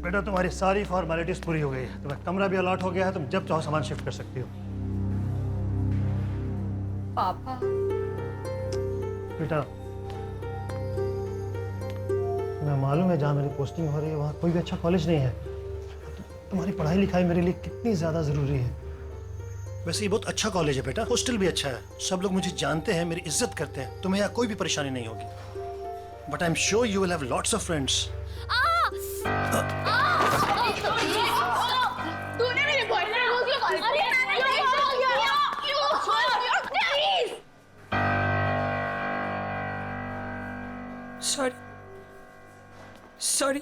बेटा तुम्हारी सारी फॉर्मेलिटीज पूरी हो गई है, तुम्हें कमरा भी अलॉट हो गया है, तुम जब चाहो सामान शिफ्ट कर सकती हो। पापा। बेटा मैं मालूम है जहाँ मेरी पोस्टिंग हो रही है वहाँ कोई भी अच्छा कॉलेज नहीं है। तुम्हारी पढ़ाई लिखाई मेरे लिए कितनी ज़्यादा ज़रूरी है। वैसे ये बहुत अच्छा कॉलेज है बेटा, हॉस्टल भी अच्छा है, सब लोग मुझे जानते हैं, मेरी इज्जत करते हैं, तुम्हें यहाँ कोई भी परेशानी नहीं होगी। But I am sure you will have lots of friends. तूने मेरे बॉयफ्रेंड को क्यों कॉल किया? Sorry sorry.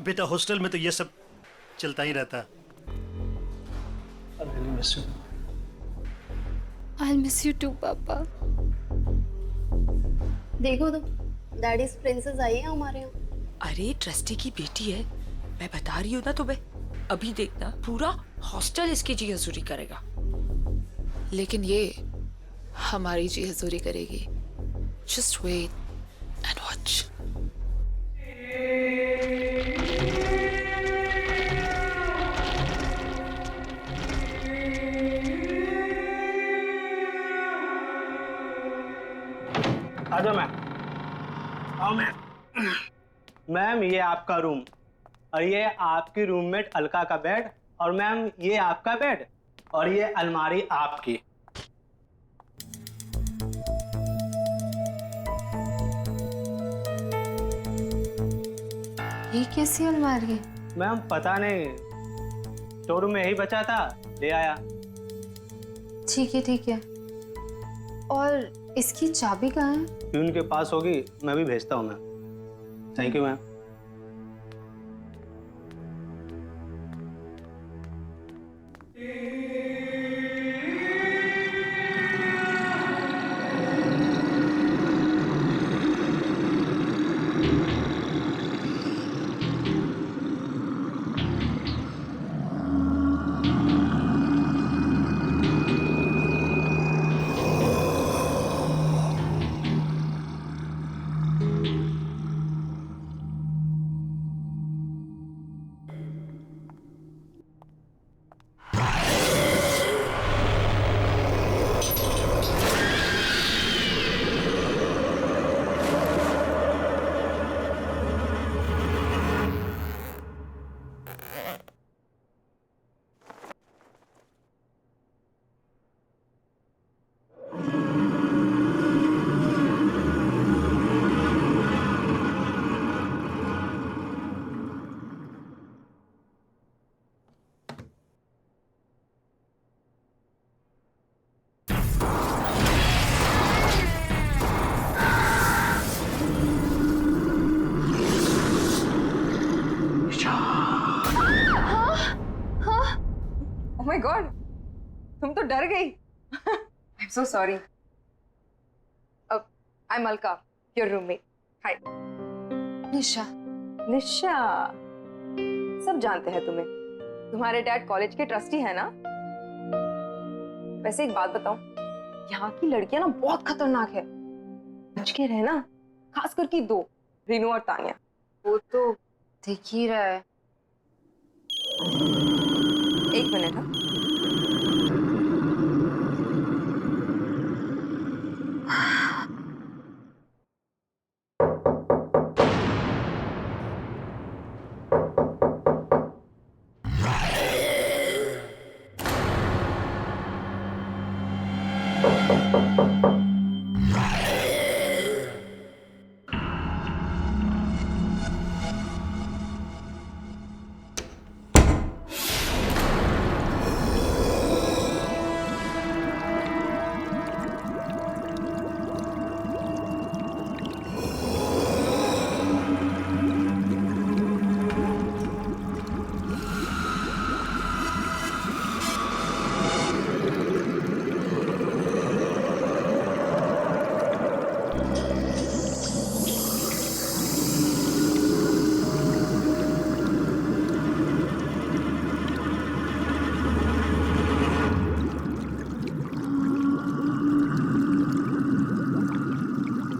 बेटा हॉस्टल में तो ये सब चलता ही रहता है। I really miss you. I'll miss you too, पापा। देखो तो डैडीज प्रिंसेस आई है हमारे यहाँ। अरे ट्रस्टी की बेटी है, मैं बता रही हूँ ना तुम्हें। अभी देखना पूरा हॉस्टल इसकी जी हजूरी करेगा। लेकिन ये हमारी जी हजूरी करेगी। Just wait and watch. आ जाओ मैम, आओ मैम। मैम ये आपका रूम और ये आपकी रूममेट अलका का बेड और मैम ये आपका बेड और ये अलमारी आपकी। ये कैसी अलमारी है? मैम पता नहीं, शोरूम में यही बचा था, ले आया। ठीक है। और इसकी चाबी कहाँ है? प्यून के पास होगी, मैं भी भेजता हूँ ma'am. Thank you ma'am. My God, तुम तो डर गई। I am so sorry. I am Alka, your roommate. Hi. Nisha, Nisha, सब जानते हैं तुम्हें। तुम्हारे डैड कॉलेज के ट्रस्टी है ना। वैसे एक बात बताऊं, यहाँ की लड़कियां ना बहुत खतरनाक है, बच के रहना, खास करके दो, रीनू और तानिया। वो तो दिख ही रहा है। एक मिनट। हाँ,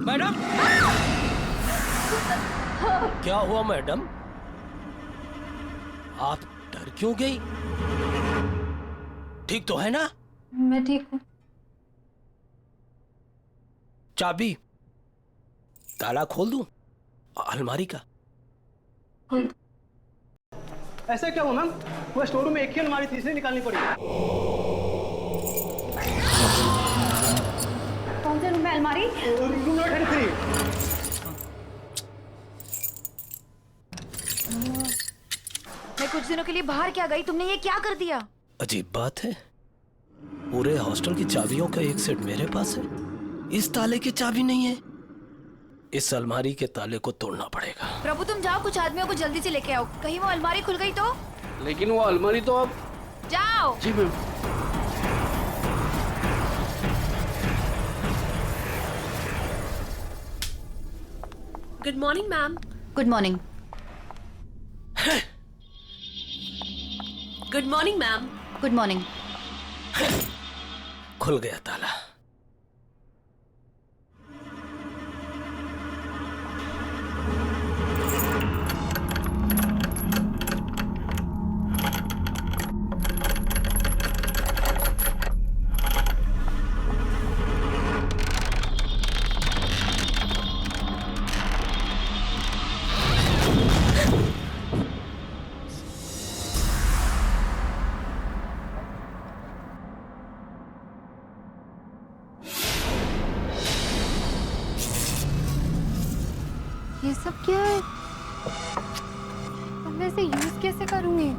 मैडम, क्या हुआ मैडम? आप डर क्यों गई? ठीक तो है ना? मैं ठीक हूँ। चाबी, ताला खोल दूं अलमारी का? ऐसा क्या हुआ मैम? वो स्टोर रूम में एक ही अलमारी थी, इसलिए निकालनी पड़ी। कौन सा रूम है अलमारी? Room number 33। मैं कुछ दिनों के लिए बाहर क्या गई, तुमने ये क्या कर दिया? अजीब बात है, पूरे हॉस्टल की चाबियों का एक सेट मेरे पास है, इस ताले की चाबी नहीं है। इस अलमारी के ताले को तोड़ना पड़ेगा। प्रभु तुम जाओ, कुछ आदमियों को जल्दी से लेके आओ, कहीं वो अलमारी खुल गई तो। लेकिन वो अलमारी तो अब। जाओ। जी ma'am. Good morning ma'am. Good morning. Good morning ma'am. Good morning. खुल गया ताला। ये सब क्या है? अब मैं इसे यूज कैसे करूंगी?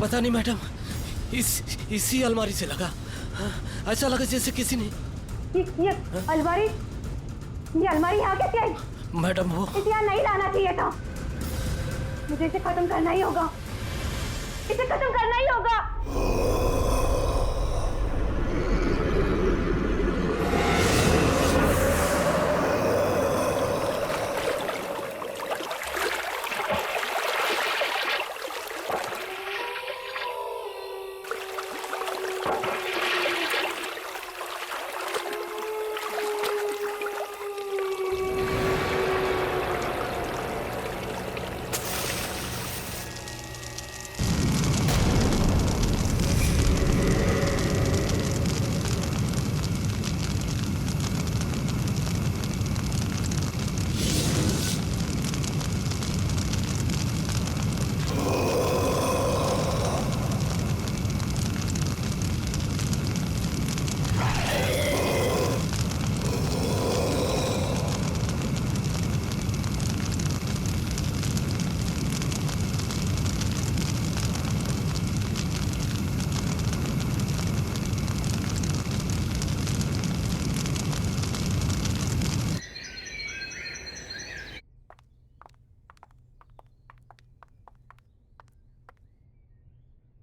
पता नहीं मैडम, इसी अलमारी से लगा। ऐसा लगा जैसे किसी ने। ये अलमारी, ये अलमारी यहाँ कैसे आई? मैडम वो इसे यहाँ नहीं लाना चाहिए था। मुझे इसे खत्म करना ही होगा, इसे खत्म करना ही होगा।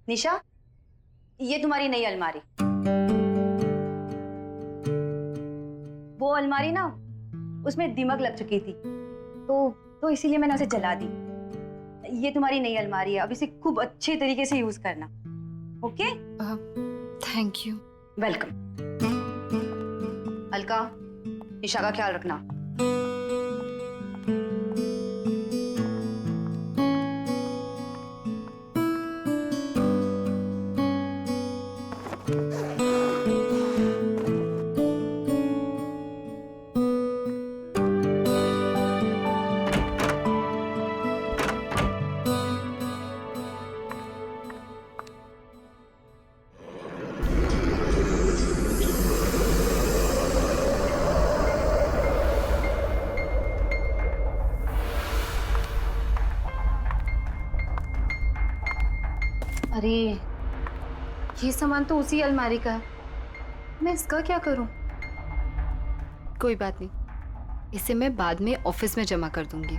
निशा, ये तुम्हारी नई अलमारी। वो अलमारी ना, उसमें दीमक लग चुकी थी, तो इसीलिए मैंने उसे जला दी। ये तुम्हारी नई अलमारी है, अब इसे खूब अच्छे तरीके से यूज करना। Okay? Thank you. Welcome. Alka, Nisha का ख्याल रखना। अरे ये सामान तो उसी अलमारी का है, मैं इसका क्या करूं? कोई बात नहीं, इसे मैं बाद में ऑफिस में जमा कर दूंगी।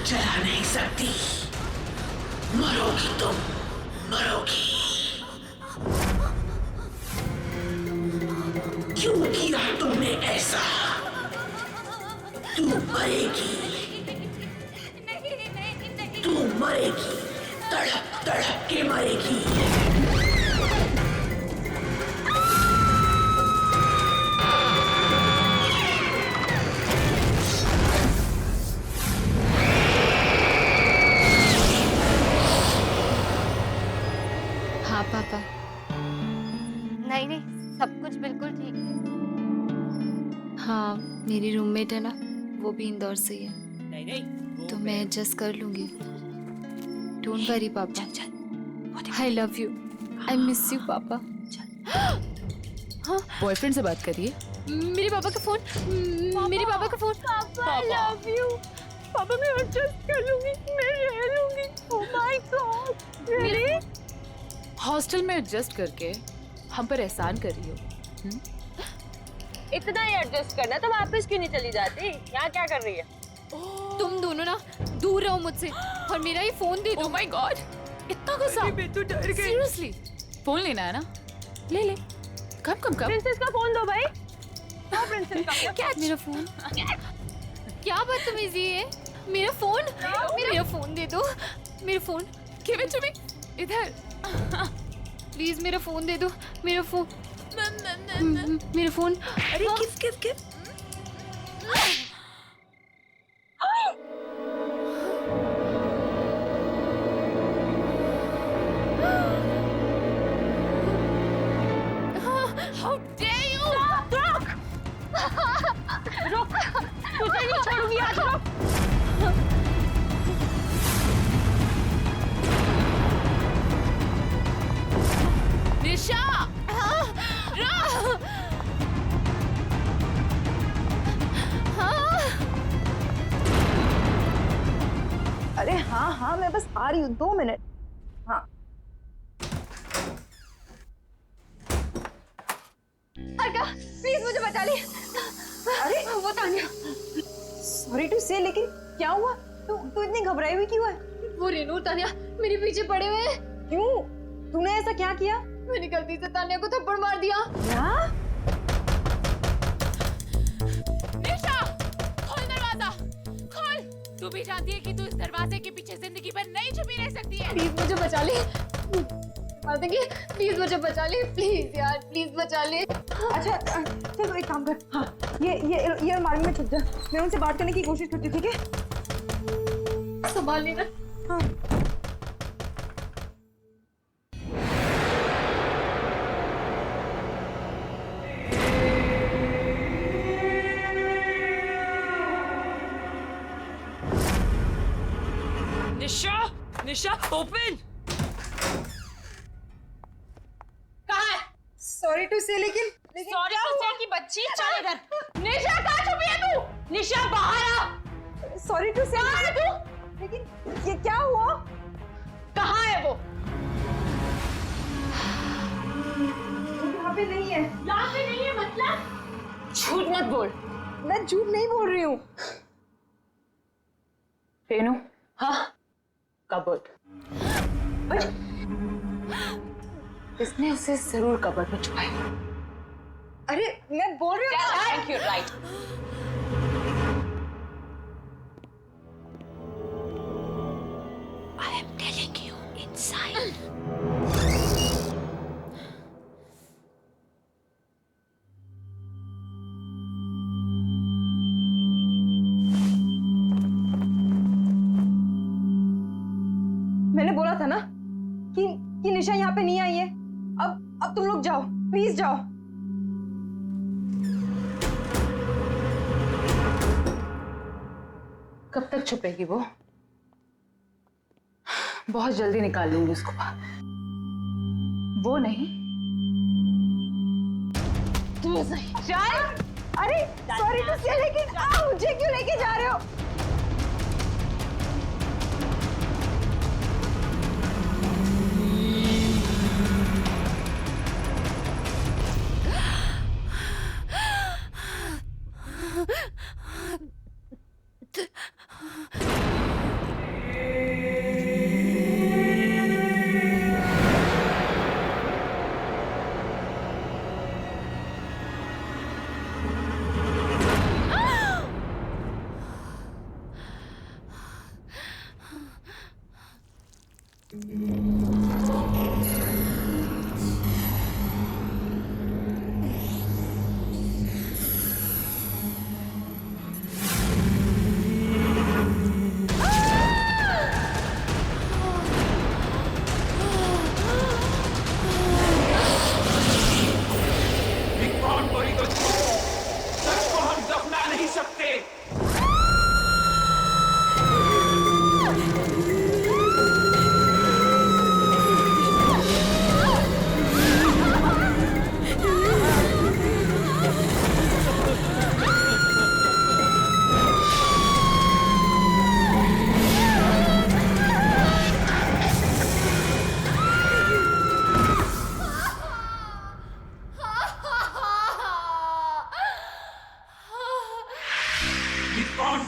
चला नहीं सकती, मरोगी तुम, मरोगी। क्यों किया तुमने ऐसा? तू मरेगी, तू मरेगी, तड़प तड़प के मरेगी। पापा, नहीं नहीं, सब कुछ बिल्कुल ठीक है। हाँ मेरी रूममेट है ना, वो भी इंदौर से ही है, नहीं नहीं, तो मैं एडजस्ट कर लूंगी। डोंट वरी पापा, I love you, I miss you पापा। हाँ बॉयफ्रेंड से बात करिए। मेरे पापा का फोन, मेरे पापा का फोन। पापा आई लव यू। पापा मैं एडजस्ट कर लूंगी, मैं रह लूंगी। Oh my God, really? Hostel में एडजस्ट करके हम पर एहसान कर रही हो। इतना ही एडजस्ट करना तो वापस क्यों नहीं चली जाती? यहाँ क्या कर रही है? तुम दोनों ना दूर रहो मुझसे और मेरा ये फोन दे दो। ओह माय गॉड, इतना गुस्सा। मैं तो डर गई। सीरियसली, फोन लेना है ना? ले ले, कम कम कम। प्रिंसेस का फोन दो भाई। प्रिंसेस का क्या मेरा फोन? क्या बदतमीजी है? मेरा फोन, मेरा फोन दे दो। मेरा phone, give it to me. इधर। प्लीज मेरा फोन दे दो। मेरा फोन, मेरा फोन। अरे किस हाउ डेयर यू! रुक, तुझे नहीं छोड़ूंगी आज। रुक। निशा! अरे हाँ हाँ, मैं बस आ रही हूँ, 2 मिनट। हाँ अर्का, प्लीज मुझे बचा ले। अरे वो तानिया। सॉरी टू से, लेकिन क्या हुआ? तू इतनी घबराई हुई क्यों है? वो रेनू और तानिया मेरे पीछे पड़े हुए हैं। क्यों? तूने ऐसा क्या किया? मैंने गलती से तानिया को थप्पड़ मार दिया। क्या? निशा, खोल दरवाजा, खोल। तू भी जानती है कि तू इस दरवाजे के पीछे जिंदगी भर नहीं छुपी रह सकती है। प्लीज मुझे बचा ले। मार देंगे। प्लीज मुझे बचा ले, प्लीज यार, प्लीज बचा ले। अच्छा चलो एक काम कर। हाँ, ये अलमारी में छुप जा। मैं उनसे बात करने की कोशिश करती हूँ, ठीक है? संभाल लेना। हाँ। निशा, निशा ओपन। सॉरी टू से, लेकिन सॉरी टू से की बच्ची, चल इधर। निशा कहाँ छुपी है तू? निशा बाहर आ। सॉरी टू से, लेकिन ये क्या हुआ? कहाँ है वो? यहाँ पे नहीं है। यहाँ पे नहीं है मतलब? झूठ मत बोल। मैं झूठ नहीं बोल रही हूँ। रेनू, हाँ, कबर्ड। इसने उसे जरूर कबर्ड में छुपाया। अरे मैं बोल रही हूँ। Thank you, right. I am telling you, inside. मैंने बोला था ना कि निशा यहाँ पे नहीं आई है। अब तुम लोग जाओ, प्लीज जाओ। कब तक छुपेगी वो? बहुत जल्दी निकाल लूंगी उसको बाहर। वो नहीं, तू सही। चल। अरे सॉरी टू से, लेकिन मुझे क्यों लेके जा रहे हो?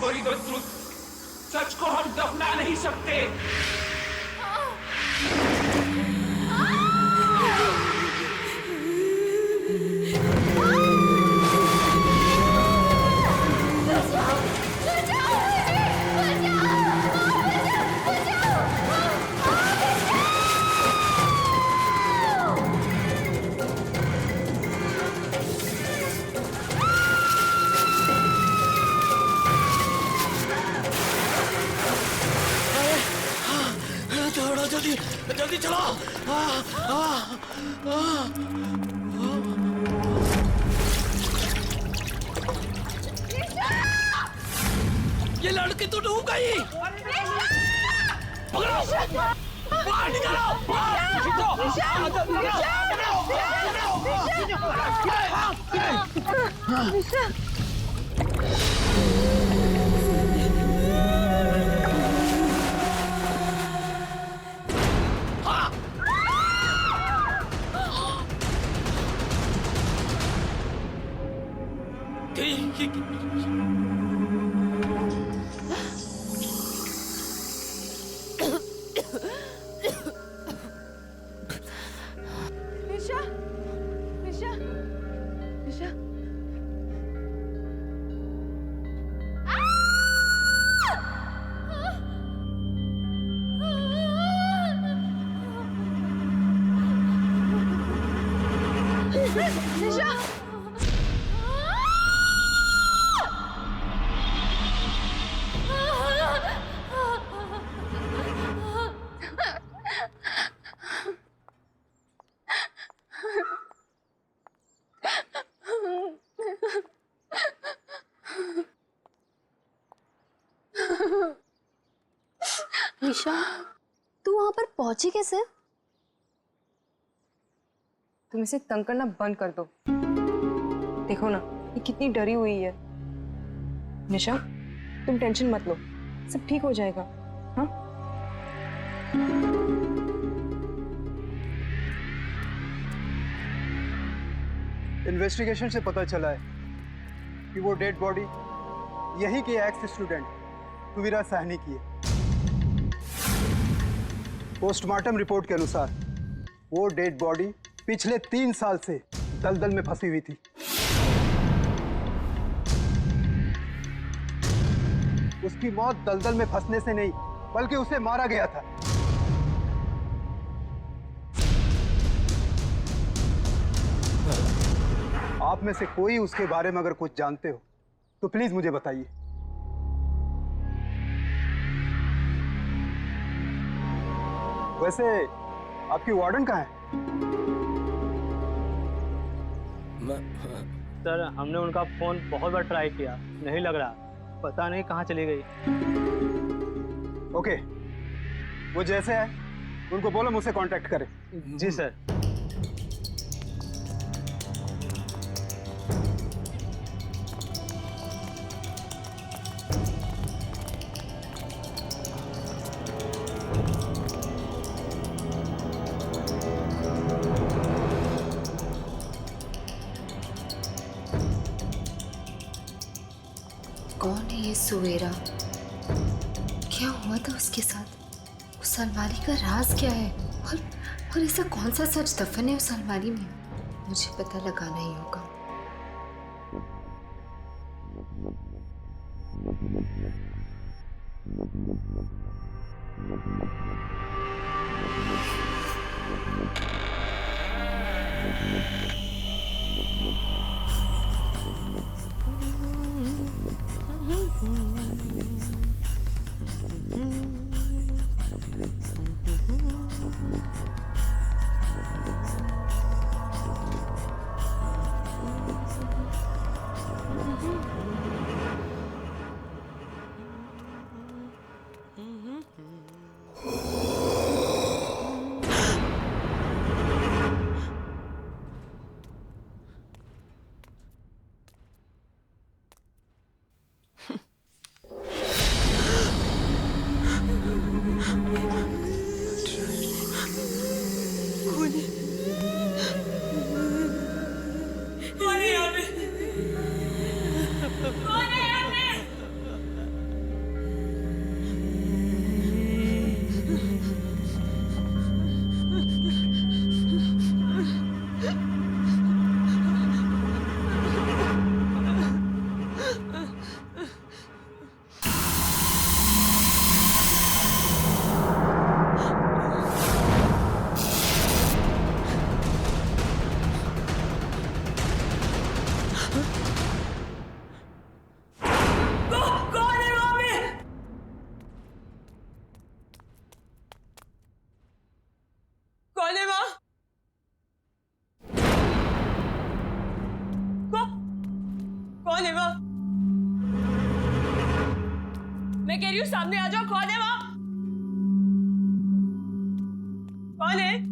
बोली दो ट्रुथ, सच को हम दफना नहीं सकते। थोड़ा जल्दी जल्दी चलो। ये लड़की तो डूब गई। पकड़ो, बाहर निकालो। निशा, निशा, निशा। निशा। निशा, तू वहां पर पहुंची कैसे? तुम इसे तंग करना बंद कर दो। देखो ना, ये कितनी डरी हुई है। निशा, तुम टेंशन मत लो, सब ठीक हो जाएगा। हाँ? इन्वेस्टिगेशन से पता चला है कि वो डेड बॉडी यही के एक्स स्टूडेंट तुविरा साहनी की है। पोस्टमार्टम रिपोर्ट के अनुसार वो डेड बॉडी पिछले 3 साल से दलदल में फंसी हुई थी। उसकी मौत दलदल में फंसने से नहीं, बल्कि उसे मारा गया था। आप में से कोई उसके बारे में अगर कुछ जानते हो तो प्लीज मुझे बताइए। वैसे आपकी वार्डन कहाँ है? सर, हमने उनका फोन बहुत बार ट्राई किया, नहीं लग रहा, पता नहीं कहाँ चली गई। ओके, वो जैसे है उनको बोलो मुझसे कांटेक्ट करें। जी सर। कौन है ये सुवेरा? क्या हुआ था उसके साथ? उस अलमारी का राज क्या है? और ऐसा कौन सा सच दफन है उस अलमारी में? मुझे पता लगाना ही होगा। रही हूँ, सामने आ जाओ। कौन है वहाँ? कौन है?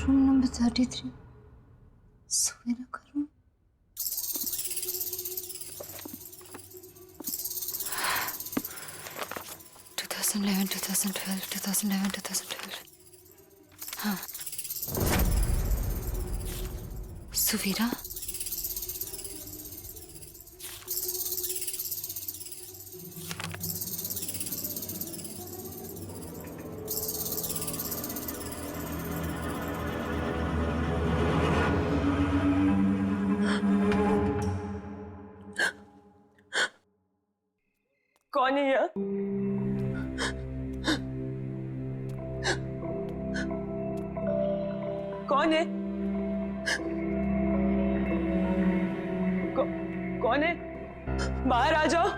रूम नंबर 33 सवेरा का रूम। हाँ, सुवीरा। कौन है यहाँ? कौन है? कौन है? बाहर आ जाओ।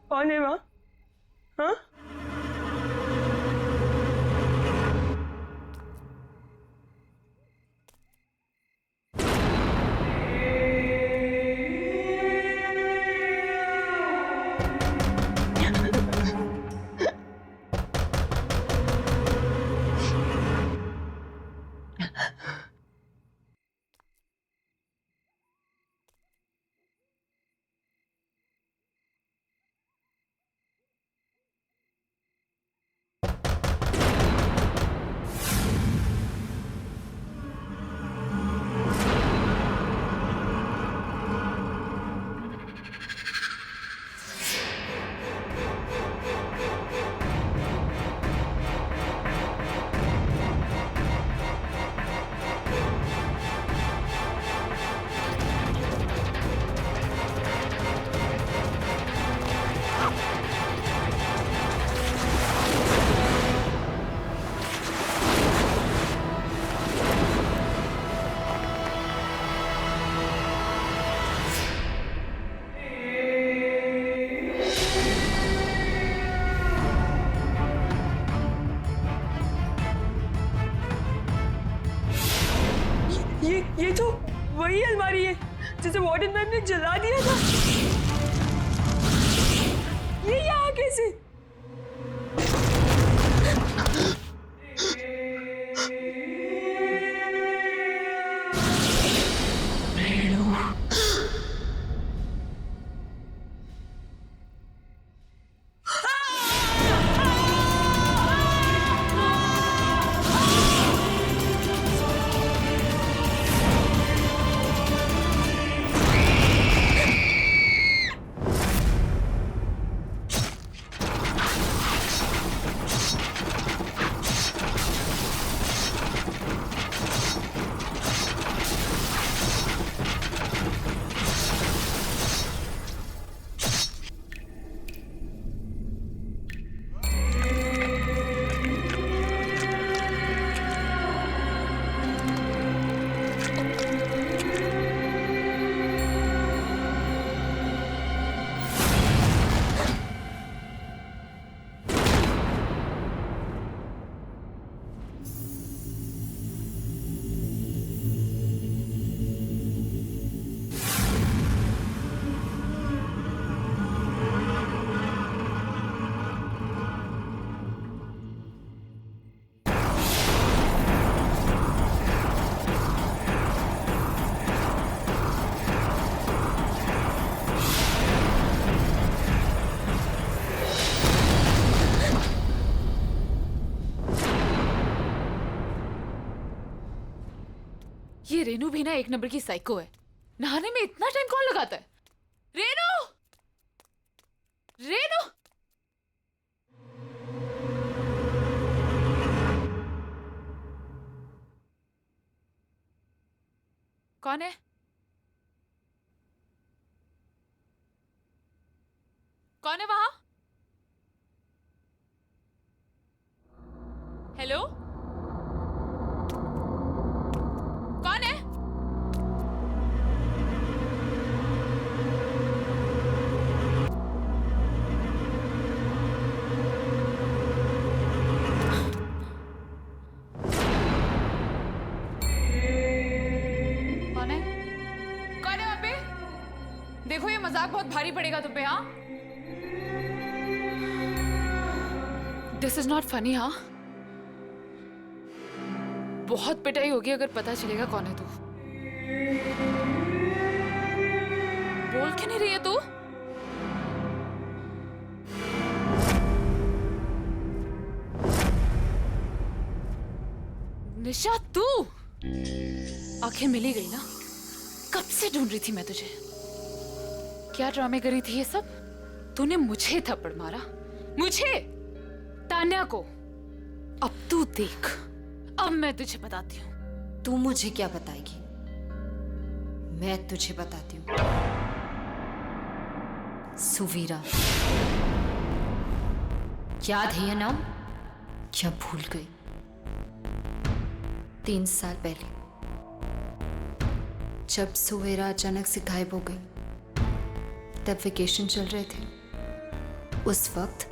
कौन है वहाँ? हाँ? ये तो वही अलमारी है जिसे वार्डन मैम ने जला दिया था। ये यहाँ कैसे? ये रेनू भी ना एक नंबर की साइको है। नहाने में इतना टाइम कौन लगाता है? रेनू, रेनू, कौन है? कौन है वहां? हेलो, कौन है? कौन है? कौन है वहां पे? देखो ये मजाक बहुत भारी पड़ेगा तुम पे। हाँ, दिस इज नॉट फनी। हाँ, बहुत पिटाई होगी अगर पता चलेगा कौन है तू। बोल क्यों नहीं रही है तू? निशा, तू आखिर मिल ही गई ना। कब से ढूंढ रही थी मैं तुझे। क्या ड्रामे करी थी ये सब? तूने मुझे थप्पड़ मारा, मुझे, तान्या को। अब तू देख, अब मैं तुझे बताती हूँ। तू मुझे क्या बताएगी? मैं तुझे बताती हूँ। सुवीरा, याद है ये नाम? क्या भूल गई? 3 साल पहले जब सुवीरा अचानक से गायब हो गई, तब वेकेशन चल रहे थे। उस वक्त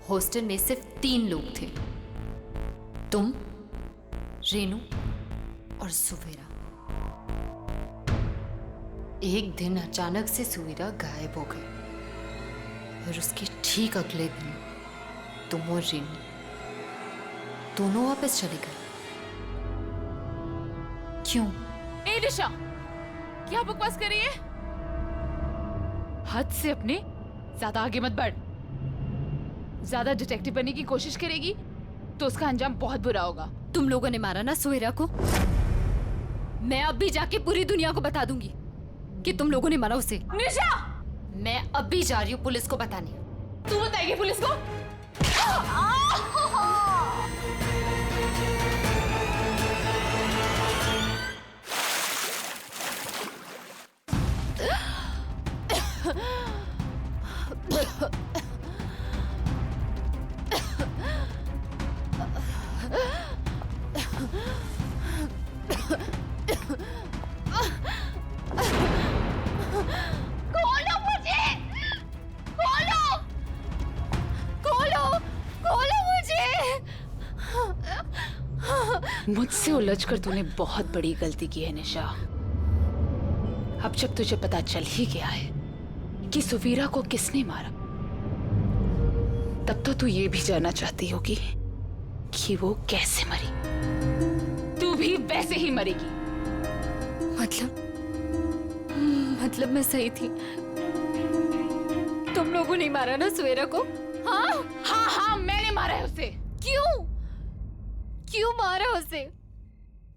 हॉस्टल में सिर्फ 3 लोग थे, तुम, रेनू और सुवीरा। एक दिन अचानक से सुवीरा गायब हो गई और उसके ठीक अगले दिन तुम और रेनू दोनों वापस चले गए। क्यों? ए निशा, क्या बकवास कर रही है? हद से अपने ज्यादा आगे मत बढ़। ज्यादा डिटेक्टिव बनने की कोशिश करेगी तो उसका अंजाम बहुत बुरा होगा। तुम लोगों ने मारा ना सुवीरा को? मैं अब भी जाके पूरी दुनिया को बता दूंगी कि तुम लोगों ने मारा उसे। निशा, मैं अब भी जा रही हूँ पुलिस को बताने। तू बताएगी पुलिस को? खोलो मुझे! खोलो! खोलो! खोलो मुझे! मुझसे उलझकर तूने बहुत बड़ी गलती की है निशा। अब जब तुझे पता चल ही गया है कि सुवीरा को किसने मारा, तब तो तू ये भी जानना चाहती होगी कि वो कैसे मरी। तू भी वैसे ही मरेगी। मतलब मैं सही थी? तुम लोगों ने मारा ना सुवीरा को? हाँ हाँ हाँ, मैंने मारा है उसे। क्यों? क्यों मारा उसे?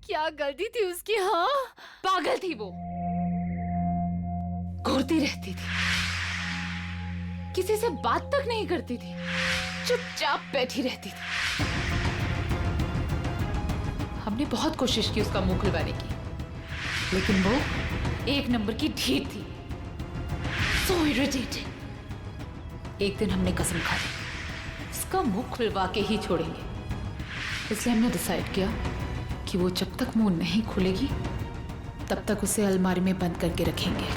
क्या गलती थी उसकी? हाँ, पागल थी वो, घूरती रहती थी, किसी से बात तक नहीं करती थी, चुपचाप बैठी रहती थी। हमने बहुत कोशिश की उसका मुंह खुलवाने की, लेकिन वो एक नंबर की ढीठ थी। So irritating। एक दिन हमने कसम खा ली उसका मुंह खुलवा के ही छोड़ेंगे। इसलिए हमने डिसाइड किया कि वो जब तक मुंह नहीं खुलेगी तब तक उसे अलमारी में बंद करके रखेंगे।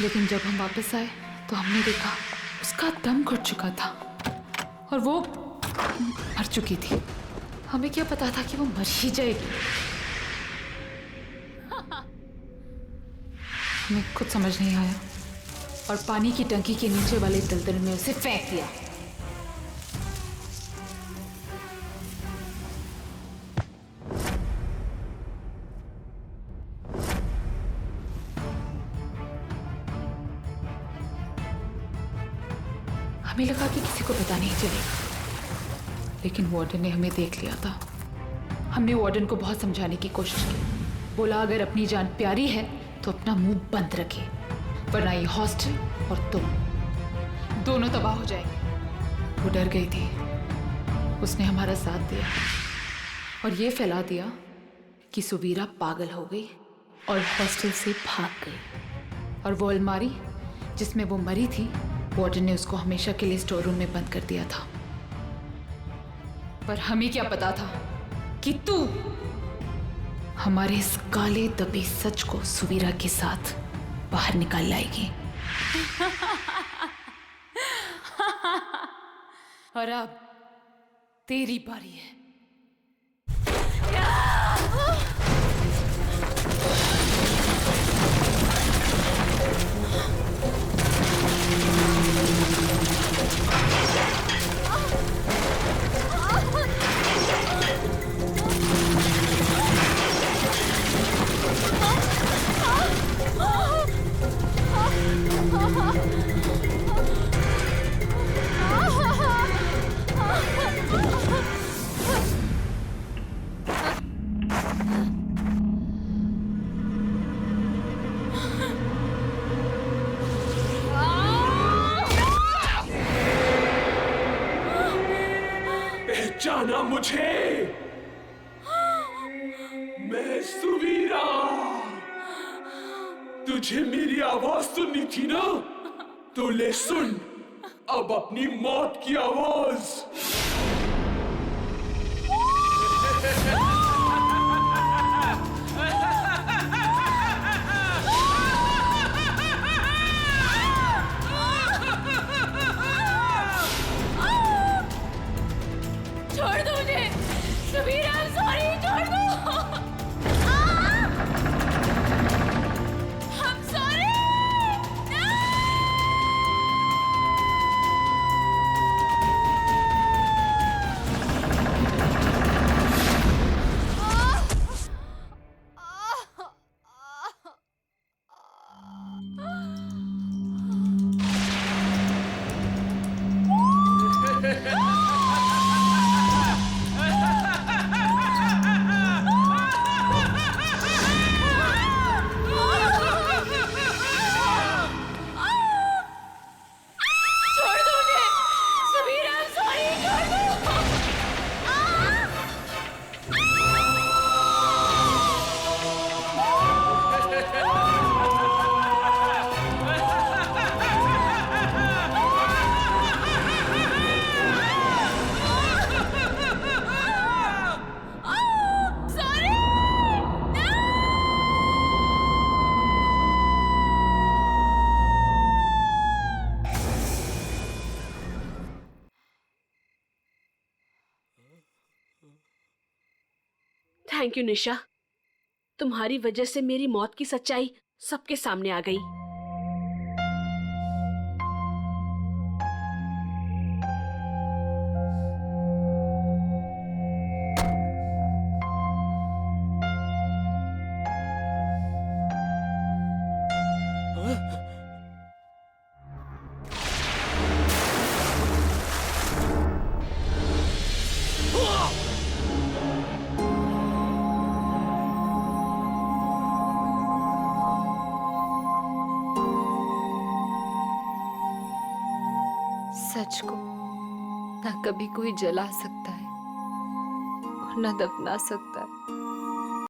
लेकिन जब हम वापस आए तो हमने देखा उसका दम घुट चुका था और वो मर चुकी थी। हमें क्या पता था कि वो मर ही जाएगी। हमें कुछ समझ नहीं आया और पानी की टंकी के नीचे वाले दलदल में उसे फेंक दिया। हमें लगा कि किसी को पता नहीं चलेगा, लेकिन वार्डन ने हमें देख लिया था। हमने वार्डन को बहुत समझाने की कोशिश की। बोला अगर अपनी जान प्यारी है तो अपना मुंह बंद रखे, वरना ये हॉस्टल और तुम दोनों तबाह हो जाएंगे। वो डर गई थी, उसने हमारा साथ दिया और ये फैला दिया कि सुवीरा पागल हो गई और हॉस्टल से भाग गई। और वो अलमारी जिसमें वो मरी थी, वार्डन ने उसको हमेशा के लिए स्टोर रूम में बंद कर दिया था। पर हमें क्या पता था कि तू हमारे इस काले दबे सच को सुवीरा के साथ बाहर निकाल लाएगी। और अब तेरी बारी है। पहचाना मुझे? मैं सुवीरा। तुझे मेरी आवाज सुननी थी ना, तो ले सुन अब अपनी मौत की आवाज। छोड़ दो मुझे सुवीरा, सॉरी, छोड़ दो। I'm sorry। छोड़ दो मुझे सुवीरा, सॉरी, छोड़ दो। थैंक यू निशा, तुम्हारी वजह से मेरी मौत की सच्चाई सबके सामने आ गई। सच को ना कभी कोई जला सकता है और ना दफना सकता है।